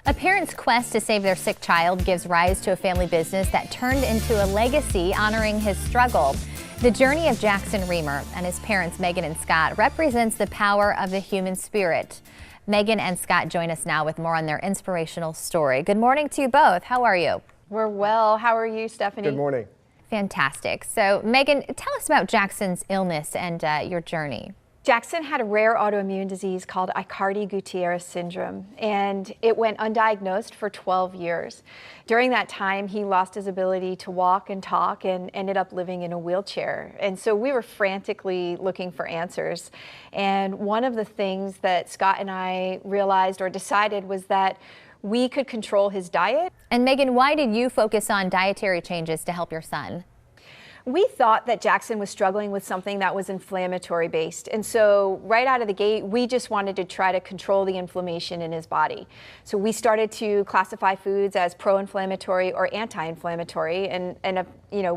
A parent's quest to save their sick child gives rise to a family business that turned into a legacy honoring his struggle. The journey of Jackson Reamer and his parents, Megan and Scott, represents the power of the human spirit. Megan and Scott join us now with more on their inspirational story. Good morning to you both. How are you? We're well. How are you, Stephanie? Good morning. Fantastic. So, Megan, tell us about Jackson's illness and your journey. Jackson had a rare autoimmune disease called Aicardi-Goutieres syndrome, and it went undiagnosed for 12 years. During that time, he lost his ability to walk and talk and ended up living in a wheelchair. And so we were frantically looking for answers. And one of the things that Scott and I realized or decided was that we could control his diet. And Megan, why did you focus on dietary changes to help your son? We thought that Jackson was struggling with something that was inflammatory based. And so right out of the gate, we just wanted to try to control the inflammation in his body. So we started to classify foods as pro-inflammatory or anti-inflammatory and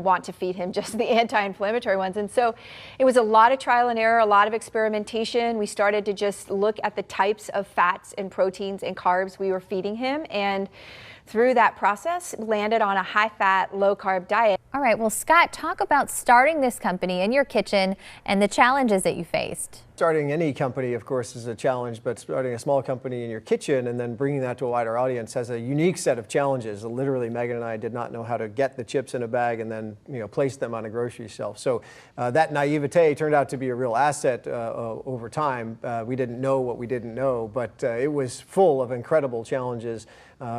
want to feed him just the anti-inflammatory ones. And so it was a lot of trial and error, a lot of experimentation. We started to just look at the types of fats and proteins and carbs we were feeding him. And through that process, landed on a high-fat, low-carb diet. All right, well, Scott, talk about starting this company in your kitchen and the challenges that you faced. Starting any company, of course, is a challenge, but starting a small company in your kitchen and then bringing that to a wider audience has a unique set of challenges. Literally, Megan and I did not know how to get the chips in a bag and then place them on a grocery shelf. So that naivete turned out to be a real asset over time. We didn't know what we didn't know, but it was full of incredible challenges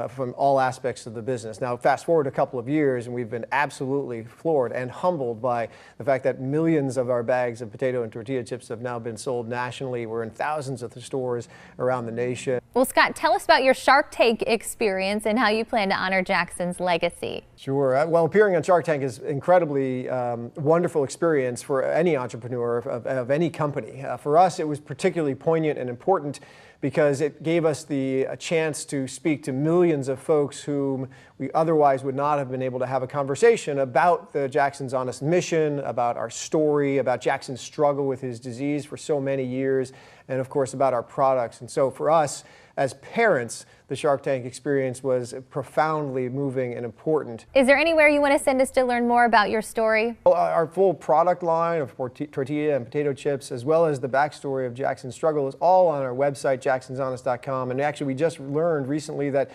from all aspects of the business. Now, fast forward a couple of years, and we've been absolutely floored and humbled by the fact that millions of our bags of potato and tortilla chips have now been sold nationally. We're in thousands of the stores around the nation. Well, Scott, tell us about your Shark Tank experience and how you plan to honor Jackson's legacy. Sure. Well, appearing on Shark Tank is incredibly wonderful experience for any entrepreneur of any company. For us, it was particularly poignant and important because it gave us a chance to speak to millions of folks whom we otherwise would not have been able to have a conversation about the Jackson's Honest mission, about our story, about Jackson's struggle with his disease for so many years, and of course about our products. And so for us, as parents, the Shark Tank experience was profoundly moving and important. Is there anywhere you want to send us to learn more about your story? Well, our full product line of tortilla and potato chips, as well as the backstory of Jackson's struggle, is all on our website, jacksonshonest.com. And actually, we just learned recently that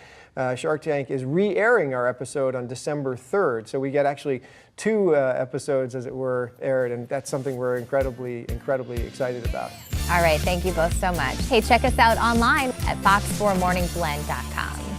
Shark Tank is re-airing our episode on December 3rd. So we get actually two episodes, as it were, aired, and that's something we're incredibly excited about. All right, thank you both so much. Hey, check us out online at fox4morningblend.com.